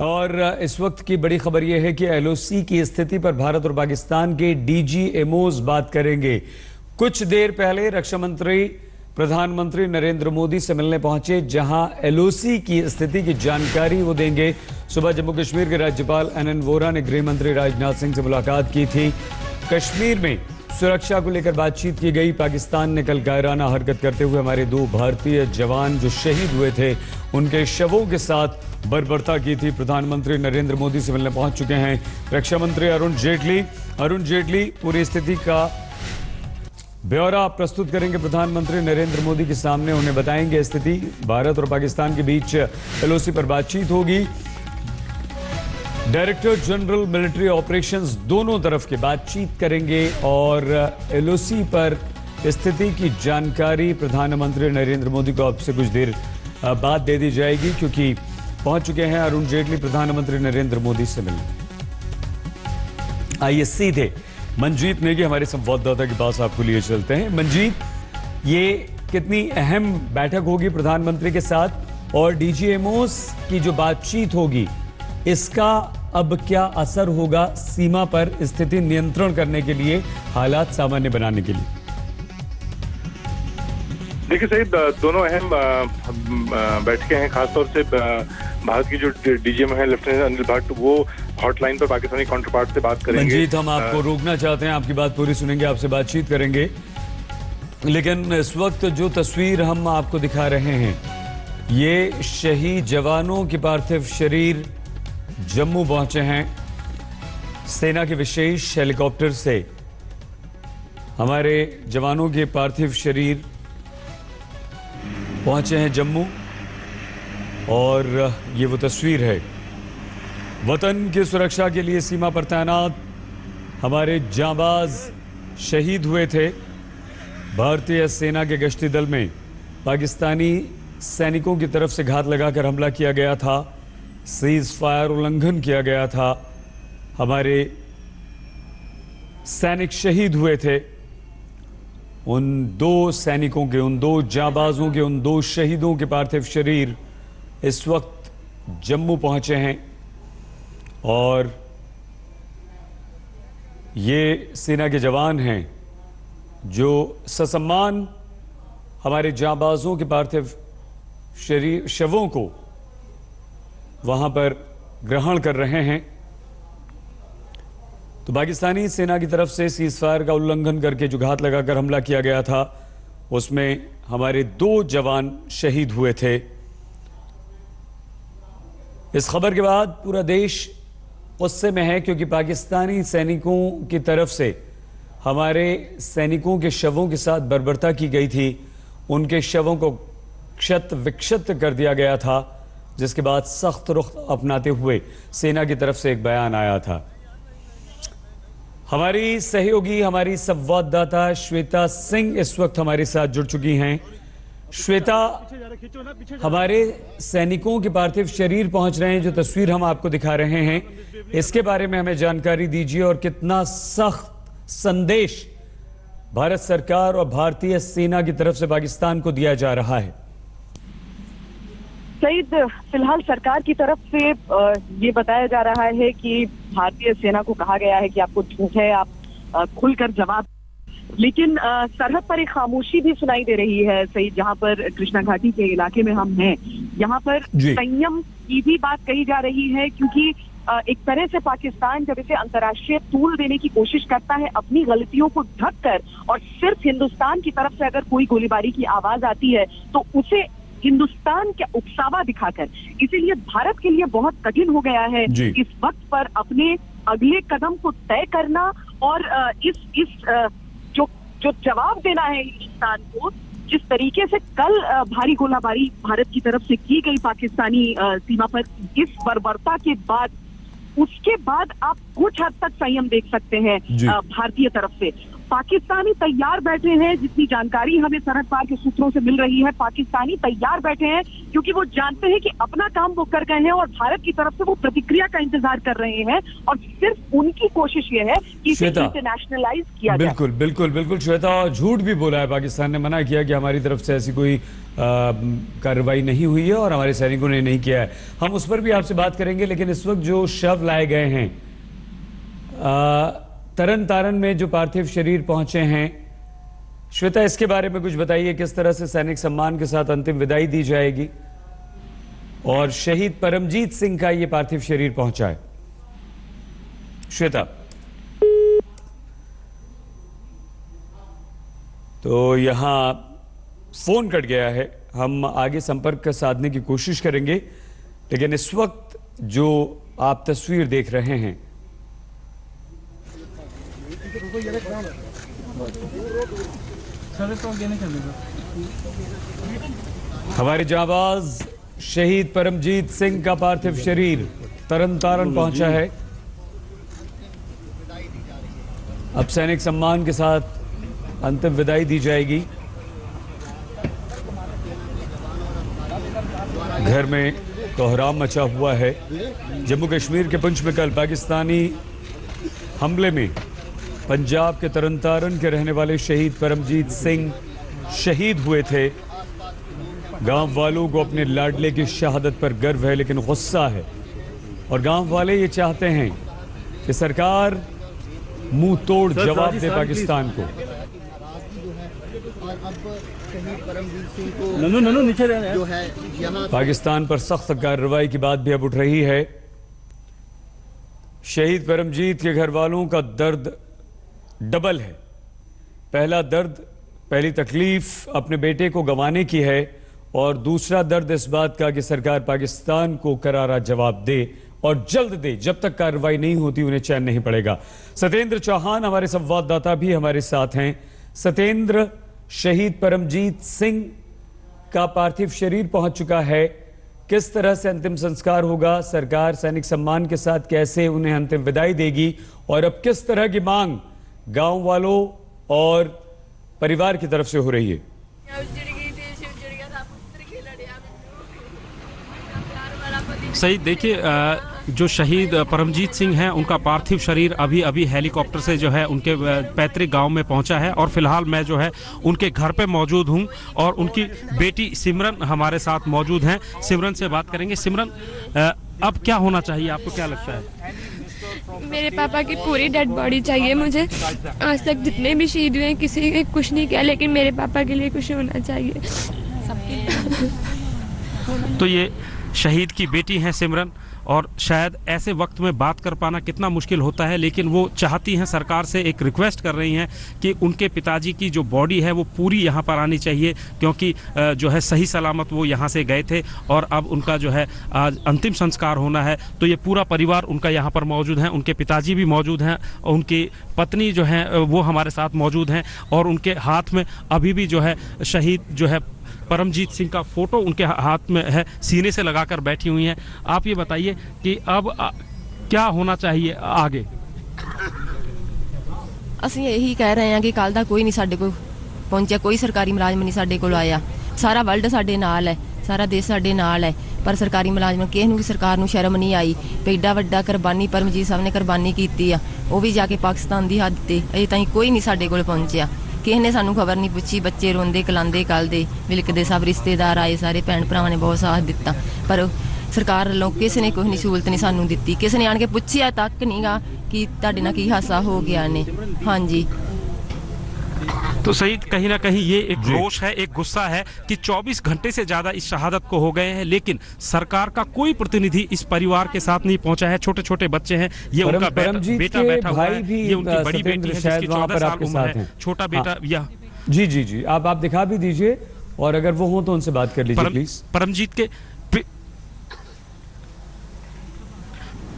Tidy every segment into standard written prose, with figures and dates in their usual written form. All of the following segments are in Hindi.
और इस वक्त की बड़ी खबर यह है कि एलओसी की स्थिति पर भारत और पाकिस्तान के डीजीएमओज बात करेंगे। कुछ देर पहले रक्षा मंत्री प्रधानमंत्री नरेंद्र मोदी से मिलने पहुंचे, जहां एलओसी की स्थिति की जानकारी वो देंगे। सुबह जम्मू कश्मीर के राज्यपाल एनएन वोरा ने गृह मंत्री राजनाथ सिंह से मुलाकात की थी। कश्मीर में सुरक्षा को लेकर बातचीत की गई। पाकिस्तान ने कल कायराना हरकत करते हुए हमारे 2 भारतीय जवान जो शहीद हुए थे उनके शवों के साथ बर्बरता की थी। प्रधानमंत्री नरेंद्र मोदी से मिलने पहुंच चुके हैं रक्षा मंत्री अरुण जेटली पूरी स्थिति का ब्यौरा प्रस्तुत करेंगे। प्रधानमंत्री नरेंद्र मोदी के सामने उन्हें बताएंगे स्थिति। भारत और पाकिस्तान के बीच एलओसी पर बातचीत होगी। डायरेक्टर जनरल मिलिट्री ऑपरेशंस दोनों तरफ के बातचीत करेंगे और एलओसी पर स्थिति की जानकारी प्रधानमंत्री नरेंद्र मोदी को अब से कुछ देर बाद दे दी जाएगी, क्योंकि पहुंच चुके हैं अरुण जेटली प्रधानमंत्री नरेंद्र मोदी से मिलने। आइए सीधे मंजीत नेगी हमारे संवाददाता के पास आपको लिए चलते हैं। मंजीत, ये कितनी अहम बैठक होगी प्रधानमंत्री के साथ और डीजीएमओस की जो बातचीत होगी, इसका अब क्या असर होगा सीमा पर स्थिति नियंत्रण करने के लिए, हालात सामान्य बनाने के लिए? देखिए सही, दोनों अहम बैठकें हैं। खासतौर से भारत की जो डीजीएम है लेफ्टिनेंट अनिल भट्ट, वो हॉटलाइन पर पाकिस्तानी काउंटर पार्ट से बात करेंगे। मंजीत, हम आपको रोकना चाहते हैं, आपकी बात पूरी सुनेंगे, आपसे बातचीत करेंगे, लेकिन इस वक्त जो तस्वीर हम आपको दिखा रहे हैं, ये शहीद जवानों के पार्थिव शरीर जम्मू पहुंचे हैं। सेना के विशेष हेलीकॉप्टर से हमारे जवानों के पार्थिव शरीर पहुंचे हैं जम्मू, और ये वो तस्वीर है। वतन की सुरक्षा के लिए सीमा पर तैनात हमारे जांबाज शहीद हुए थे। भारतीय सेना के गश्ती दल में पाकिस्तानी सैनिकों की तरफ से घात लगाकर हमला किया गया था, सीज फायर उल्लंघन किया गया था, हमारे सैनिक शहीद हुए थे। उन 2 सैनिकों के, उन 2 जांबाजों के, उन 2 शहीदों के पार्थिव शरीर इस वक्त जम्मू पहुंचे हैं और ये सेना के जवान हैं जो ससम्मान हमारे जांबाजों के पार्थिव शरीर शवों को वहां पर ग्रहण कर रहे हैं। तो पाकिस्तानी सेना की तरफ से सीज फायर का उल्लंघन करके जो घात लगाकर हमला किया गया था, उसमें हमारे 2 जवान शहीद हुए थे। इस खबर के बाद पूरा देश गुस्से में है, क्योंकि पाकिस्तानी सैनिकों की तरफ से हमारे सैनिकों के शवों के साथ बर्बरता की गई थी। उनके शवों को क्षत विक्षत कर दिया गया था, जिसके बाद सख्त रुख अपनाते हुए सेना की तरफ से एक बयान आया था। हमारी सहयोगी, हमारी संवाददाता श्वेता सिंह इस वक्त हमारे साथ जुड़ चुकी हैं। श्वेता, हमारे सैनिकों के पार्थिव शरीर पहुंच रहे हैं, जो तस्वीर हम आपको दिखा रहे हैं, इसके बारे में हमें जानकारी दीजिए और कितना सख्त संदेश भारत सरकार और भारतीय सेना की तरफ से पाकिस्तान को दिया जा रहा है। सईद, फिलहाल सरकार की तरफ से ये बताया जा रहा है कि भारतीय सेना को कहा गया है कि आपको झूठ है, आप खुलकर जवाब, लेकिन सरहद पर एक खामोशी भी सुनाई दे रही है। सही, जहां पर कृष्णा घाटी के इलाके में हम हैं, यहाँ पर संयम की भी बात कही जा रही है, क्योंकि एक तरह से पाकिस्तान जब इसे अंतर्राष्ट्रीय तूल देने की कोशिश करता है अपनी गलतियों को ढककर, और सिर्फ हिंदुस्तान की तरफ से अगर कोई गोलीबारी की आवाज आती है तो उसे हिंदुस्तान का उकसावा दिखाकर, इसीलिए भारत के लिए बहुत कठिन हो गया है इस वक्त पर अपने अगले कदम को तय करना और इस जो जवाब देना है हिंदुस्तान को। जिस तरीके से कल भारी गोलाबारी भारत की तरफ से की गई पाकिस्तानी सीमा पर, इस बर्बरता के बाद, उसके बाद आप कुछ हद तक संयम देख सकते हैं भारतीय तरफ से। पाकिस्तानी तैयार बैठे हैं, जितनी जानकारी हमें सरहद पार के सूत्रों से मिल रही है, पाकिस्तानी तैयार बैठे हैं क्योंकि वो जानते हैं कि अपना काम वो कर गए हैं और भारत की तरफ से वो प्रतिक्रिया का इंतजार कर रहे हैं और सिर्फ उनकी कोशिश ये है कि इसे इंटरनेशनलाइज किया जाए। बिल्कुल बिल्कुल बिल्कुल श्वेता, और झूठ भी बोला है पाकिस्तान ने, मना किया कि हमारी तरफ से ऐसी कोई कार्रवाई नहीं हुई है और हमारे सैनिकों ने नहीं किया है। हम उस पर भी आपसे बात करेंगे, लेकिन इस वक्त जो शव लाए गए हैं तरन तारण में, जो पार्थिव शरीर पहुंचे हैं, श्वेता इसके बारे में कुछ बताइए। किस तरह से सैनिक सम्मान के साथ अंतिम विदाई दी जाएगी और शहीद परमजीत सिंह का ये पार्थिव शरीर पहुंचा है? श्वेता, तो यहां फोन कट गया है, हम आगे संपर्क साधने की कोशिश करेंगे, लेकिन इस वक्त जो आप तस्वीर देख रहे हैं, हमारे जांबाज शहीद परमजीत सिंह का पार्थिव शरीर तरन तारण पहुंचा है। अब सैनिक सम्मान के साथ अंतिम विदाई दी जाएगी। घर में कोहराम मचा हुआ है। जम्मू कश्मीर के पुंछ में कल पाकिस्तानी हमले में पंजाब के तरन तारण के रहने वाले शहीद परमजीत सिंह शहीद हुए थे। गांव वालों को अपने लाडले की शहादत पर गर्व है, लेकिन गुस्सा है और गांव वाले ये चाहते हैं कि सरकार मुंह तोड़ जवाब दे पाकिस्तान को। पाकिस्तान पर सख्त कार्रवाई की बात भी अब उठ रही है। शहीद परमजीत के घर वालों का दर्द डबल है। पहला दर्द, पहली तकलीफ अपने बेटे को गंवाने की है और दूसरा दर्द इस बात का कि सरकार पाकिस्तान को करारा जवाब दे और जल्द दे। जब तक कार्रवाई नहीं होती उन्हें चैन नहीं पड़ेगा। सत्येंद्र चौहान हमारे संवाददाता भी हमारे साथ हैं। सत्येंद्र, शहीद परमजीत सिंह का पार्थिव शरीर पहुंच चुका है, किस तरह से अंतिम संस्कार होगा? सरकार सैनिक सम्मान के साथ कैसे उन्हें अंतिम विदाई देगी और अब किस तरह की मांग गांव वालों और परिवार की तरफ से हो रही है? सही, देखिए जो शहीद परमजीत सिंह हैं उनका पार्थिव शरीर अभी अभी हेलीकॉप्टर से जो है उनके पैतृक गांव में पहुंचा है और फिलहाल मैं जो है उनके घर पे मौजूद हूं और उनकी बेटी सिमरन हमारे साथ मौजूद हैं। सिमरन से बात करेंगे। सिमरन, अब क्या होना चाहिए, आपको क्या लगता है? मेरे पापा की पूरी डेड बॉडी चाहिए मुझे। आज तक जितने भी शहीद हुए किसी ने कुछ नहीं किया, लेकिन मेरे पापा के लिए कुछ होना चाहिए सबके। तो ये शहीद की बेटी हैं सिमरन, और शायद ऐसे वक्त में बात कर पाना कितना मुश्किल होता है, लेकिन वो चाहती हैं, सरकार से एक रिक्वेस्ट कर रही हैं कि उनके पिताजी की जो बॉडी है वो पूरी यहाँ पर आनी चाहिए, क्योंकि जो है सही सलामत वो यहाँ से गए थे और अब उनका जो है आज अंतिम संस्कार होना है। तो ये पूरा परिवार उनका यहाँ पर मौजूद है, उनके पिताजी भी मौजूद हैं, उनकी पत्नी जो है वो हमारे साथ मौजूद हैं और उनके हाथ में अभी भी जो है शहीद जो है परमजीत सिंह का फोटो उनके हाथ में है, सीने से लगाकर बैठी हुई हैं। आप ये बताइए कि अब क्या होना चाहिए आगे? ਅਸੀਂ ਇਹੀ ਕਹਿ ਰਹੇ ਹਾਂ ਕਿ ਕੱਲ ਦਾ ਕੋਈ ਨਹੀਂ ਸਾਡੇ ਕੋਲ ਪਹੁੰਚਿਆ, ਕੋਈ ਸਰਕਾਰੀ ਮੁਲਾਜ਼ਮ ਨਹੀਂ ਸਾਡੇ ਕੋਲ ਆਇਆ। ਸਾਰਾ ਵਰਲਡ ਸਾਡੇ ਨਾਲ ਹੈ, ਸਾਰਾ ਦੇਸ਼ ਸਾਡੇ ਨਾਲ ਹੈ, ਪਰ ਸਰਕਾਰੀ ਮੁਲਾਜ਼ਮ ਕਿਸੇ ਨੂੰ ਵੀ ਸਰਕਾਰ ਨੂੰ ਸ਼ਰਮ ਨਹੀਂ ਆਈ। ਐਡਾ ਵੱਡਾ ਕੁਰਬਾਨੀ ਪਰਮਜੀਤ ਸਾਹਿਬ ਨੇ ਕੁਰਬਾਨੀ ਕੀਤੀ ਆ, ਉਹ ਵੀ ਜਾ ਕੇ ਪਾਕਿਸਤਾਨ ਦੀ ਹੱਦ ਤੇ ਅਜੇ ਤਾਈਂ ਕੋਈ ਨਹੀਂ ਸਾਡੇ ਕੋਲ ਪਹੁੰਚਿਆ। ਕਿਸੇ ਨੇ ਸਾਨੂੰ ਖਬਰ ਨਹੀਂ ਪੁੱਛੀ। ਬੱਚੇ ਰੋਂਦੇ ਕਲਾਂਦੇ ਕੱਲਦੇ ਵਿਲਕਦੇ, ਸਭ ਰਿਸ਼ਤੇਦਾਰ ਆਏ, ਸਾਰੇ ਭੈਣ ਭਰਾਵਾਂ ਨੇ ਬਹੁਤ ਸਾਥ ਦਿੱਤਾ, ਪਰ ਸਰਕਾਰ ਵੱਲੋਂ ਕਿਸੇ ਨੇ ਕੋਈ ਸਹੂਲਤ ਨਹੀਂ ਸਾਨੂੰ ਦਿੱਤੀ। ਕਿਸੇ ਨੇ ਆਣ ਕੇ ਪੁੱਛਿਆ ਤੱਕ ਨਹੀਂਗਾ ਕਿ ਤੁਹਾਡੇ ਨਾਲ ਕੀ ਹਾਦਸਾ ਹੋ ਗਿਆ ਨੇ। ਹਾਂਜੀ, तो सही, कहीं ना कहीं ये एक रोष है, एक गुस्सा है कि 24 घंटे से ज्यादा इस शहादत को हो गए हैं, लेकिन सरकार का कोई प्रतिनिधि इस परिवार के साथ नहीं पहुंचा है। छोटे छोटे बच्चे हैं, ये उनका बेटा बैठा हुआ है, ये उनकी बड़ी बेटी है जिसकी 14 साल उम्र है, छोटा बेटा यह। जी जी जी, आप दिखा भी दीजिए और अगर वो हो तो उनसे बात कर लीजिए प्लीज।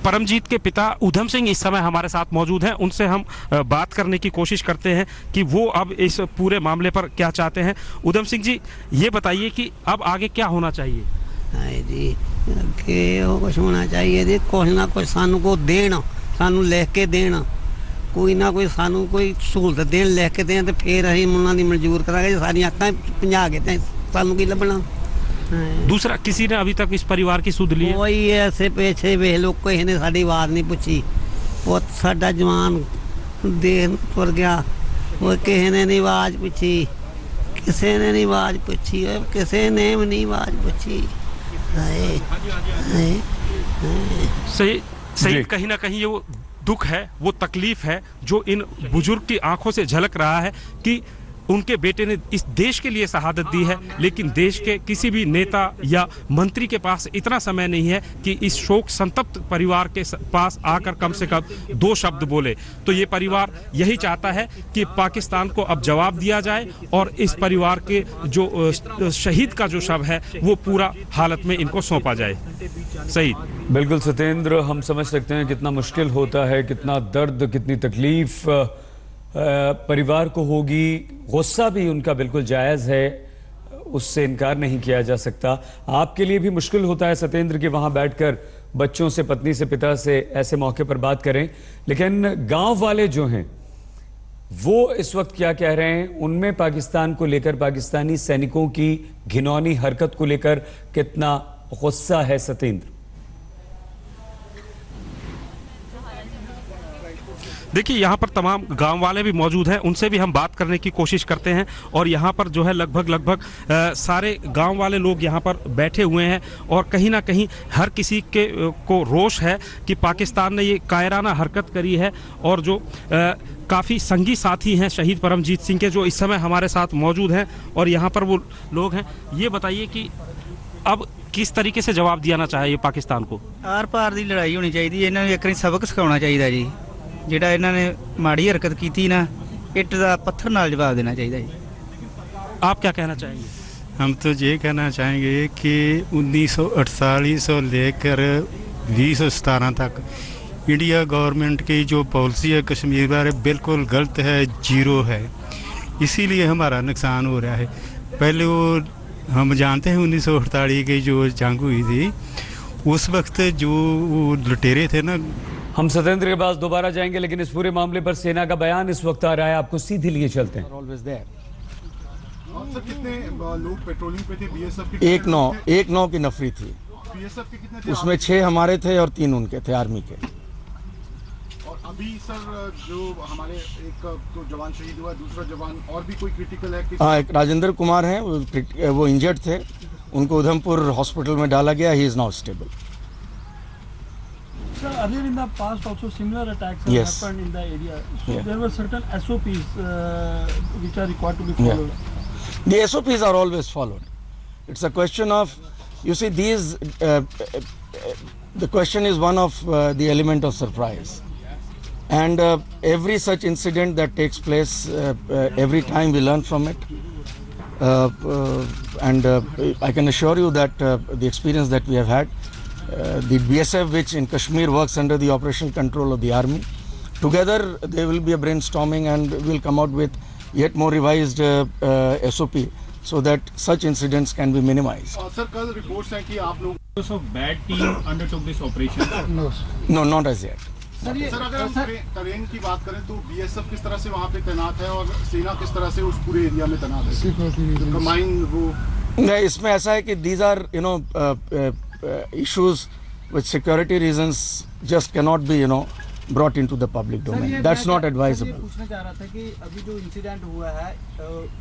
परमजीत के पिता उधम सिंह इस समय हमारे साथ मौजूद हैं, उनसे हम बात करने की कोशिश करते हैं कि वो अब इस पूरे मामले पर क्या चाहते हैं। उधम सिंह जी, ये बताइए कि अब आगे क्या होना चाहिए? जी कि कुछ होना चाहिए जी, कुछ ना कुछ सानू को देना, सानू लिख के देना, ਕੋਈ ਨਾ ਕੋਈ ਸਾਨੂੰ ਕੋਈ ਸਹੂਲਤ ਦੇਣ ਲਿਖ ਕੇ ਦੇਣ ਤੇ ਫਿਰ ਅਸੀਂ ਉਹਨਾਂ ਦੀ ਮਨਜ਼ੂਰ ਕਰਾਂਗੇ। ਜੇ ਸਾਡੀਆਂ ਅੱਖਾਂ ਭੰਜਾ ਕੇ ਤੇ ਸਾਨੂੰ ਕੀ ਲੱਭਣਾ। दूसरा किसी ने अभी तक इस परिवार की सुध ली है? ਕੋਈ ਐਸੇ ਪਿੱਛੇ ਵੇਖ ਲੋ ਕਿਸੇ ਨੇ ਸਾਡੀ ਆਵਾਜ਼ ਨਹੀਂ ਪੁੱਛੀ। ਪੁੱਤ ਸਾਡਾ ਜਵਾਨ ਦੇਹ ਤੁਰ ਗਿਆ, ਉਹ ਕਿਸੇ ਨੇ ਨਹੀਂ ਆਵਾਜ਼ ਪੁੱਛੀ, ਕਿਸੇ ਨੇ ਨਹੀਂ ਆਵਾਜ਼ ਪੁੱਛੀ, ਕਿਸੇ ਨੇ ਵੀ ਨਹੀਂ ਆਵਾਜ਼ ਪੁੱਛੀ। ਹਾਏ ਹਾਏ सही जी। सही, कहीं ना कहीं ये वो दुख है, वो तकलीफ है जो इन बुजुर्ग की आंखों से झलक रहा है कि उनके बेटे ने इस देश के लिए शहादत दी है, लेकिन देश के किसी भी नेता या मंत्री के पास इतना समय नहीं है कि इस शोक संतप्त परिवार के पास आकर कम से कम 2 शब्द बोले। तो ये परिवार यही चाहता है कि पाकिस्तान को अब जवाब दिया जाए और इस परिवार के जो शहीद का जो शव है वो पूरा हालत में इनको सौंपा जाए। शहीद बिल्कुल सत्येंद्र, हम समझ सकते हैं कितना मुश्किल होता है, कितना दर्द, कितनी तकलीफ परिवार को होगी। गुस्सा भी उनका बिल्कुल जायज़ है, उससे इनकार नहीं किया जा सकता। आपके लिए भी मुश्किल होता है सत्येंद्र कि वहां बैठकर बच्चों से, पत्नी से, पिता से ऐसे मौके पर बात करें, लेकिन गांव वाले जो हैं वो इस वक्त क्या कह रहे हैं? उनमें पाकिस्तान को लेकर, पाकिस्तानी सैनिकों की घिनौनी हरकत को लेकर कितना गुस्सा है सत्येंद्र? देखिए, यहाँ पर तमाम गांव वाले भी मौजूद हैं, उनसे भी हम बात करने की कोशिश करते हैं। और यहाँ पर जो है लगभग सारे गांव वाले लोग यहाँ पर बैठे हुए हैं और कहीं ना कहीं हर किसी के को रोष है कि पाकिस्तान ने ये कायराना हरकत करी है। और जो काफ़ी संगी साथी हैं शहीद परमजीत सिंह के, जो इस समय हमारे साथ मौजूद हैं और यहाँ पर वो लोग हैं। ये बताइए कि अब किस तरीके से जवाब दिया चाहिए पाकिस्तान को? आर पार की लड़ाई होनी चाहिए, इन्होंने एक सबक सिखाना चाहिए जी। ਜਿਹੜਾ ਇਹਨਾਂ ਨੇ ਮਾੜੀ ਹਰਕਤ ਕੀਤੀ ਨਾ, ਇੱਟ ਦਾ पत्थर नाल जवाब देना चाहिए जी। आप क्या कहना चाहेंगे? हम तो ये कहना चाहेंगे कि 1948 से लेकर 2017 तक इंडिया गवर्नमेंट की जो पॉलिसी है कश्मीर बारे बिल्कुल गलत है, जीरो है। इसीलिए हमारा नुकसान हो रहा है। पहले वो हम जानते हैं 1948 की जो जंग हुई थी, उस वक्त जो वो लुटेरे थे ना। हम सत्येंद्र के पास दोबारा जाएंगे, लेकिन इस पूरे मामले पर सेना का बयान इस वक्त आ रहा है, आपको सीधे लिए चलते हैं। सर, कितने लोग पेट्रोलिंग पे थे बीएसएफ के? 1-9 की नफरी थी। बीएसएफ के कितने थे? उसमें 6 हमारे थे और 3 उनके थे, आर्मी के। और अभी सर जो हमारे एक तो जवान शहीद हुआ, दूसरा जवान और भी कोई क्रिटिकल है? हाँ, एक राजेंद्र कुमार हैं, वो इंजर्ड थे, उनको उधमपुर हॉस्पिटल में डाला गया। He is now stable. Sir, earlier in the past also similar attacks have Yes. happened in the area. So Yeah. there were certain SOPs which are required to be followed. The SOPs are always followed. It's a question of, you see, these the question is one of the element of surprise, and every such incident that takes place, every time we learn from it, and I can assure you that the experience that we have had, the BSF, which in Kashmir works under the operational control of the army, together there will be a brainstorming and we'll come out with yet more revised SOP so that such incidents can be minimized. Sir, कल रिपोर्ट्स हैं कि आप लोग So bad team undertook this operation. No, not as yet. Sir, अगर हम ट्रेन की बात करें तो बीएसएफ किस तरह से वहाँ पे तैनात है और सेना किस तरह से उस पूरे एरिया में तैनात है? कमाइन वो नहीं, इसमें ऐसा है कि these are issues which security reasons just cannot be brought into the public domain. That's not advisable. पूछना चाह रहा था कि अभी जो इंसिडेंट हुआ है,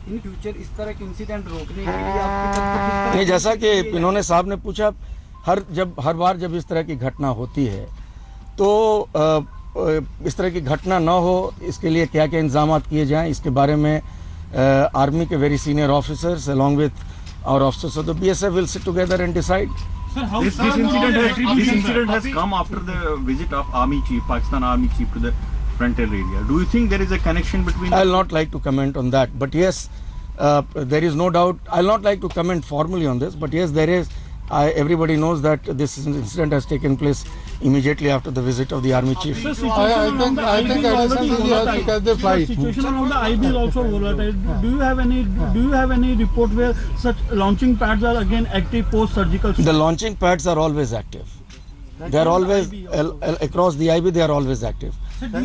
इन फ्यूचर इस तरह के इंसिडेंट रोकने के लिए आप नहीं, जैसा कि इन्होंने साहब ने पूछा, हर बार जब इस तरह की घटना होती है तो इस तरह की घटना न हो, इसके लिए क्या क्या इंतजाम किए जाएं, इसके बारे में आर्मी के very senior officers along with our officers of the BSF will sit together and decide. Sir, how This incident has come after the visit of Army Chief, Pakistan Army Chief to the frontier area. Do you think there is a connection between? I'll not like to comment on that, but yes, there is no doubt. I'll not like to comment formally on this, but yes, there is. Everybody knows that this incident has taken place immediately after the visit of the army chief. Sir, situation around the IB is also volatile. Do you have any report where such launching pads are again active post surgical? The launching pads are always active. They are always across the IB. They are always active.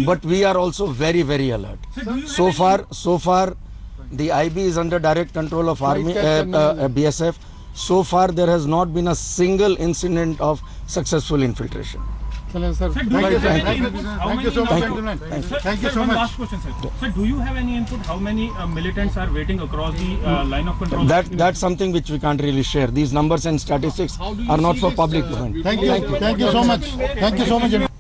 but we are also very, very alert. So far, the IB is under direct control of Army, BSF. So far, there has not been a single incident of successful infiltration. Sir, Thank you so much, gentlemen. Thank you so one much. last question, sir. Sir, do you have any input how many militants are waiting across the line of control? That's something which we can't really share. These numbers and statistics are not for public domain. Thank you so much. Thank you so much.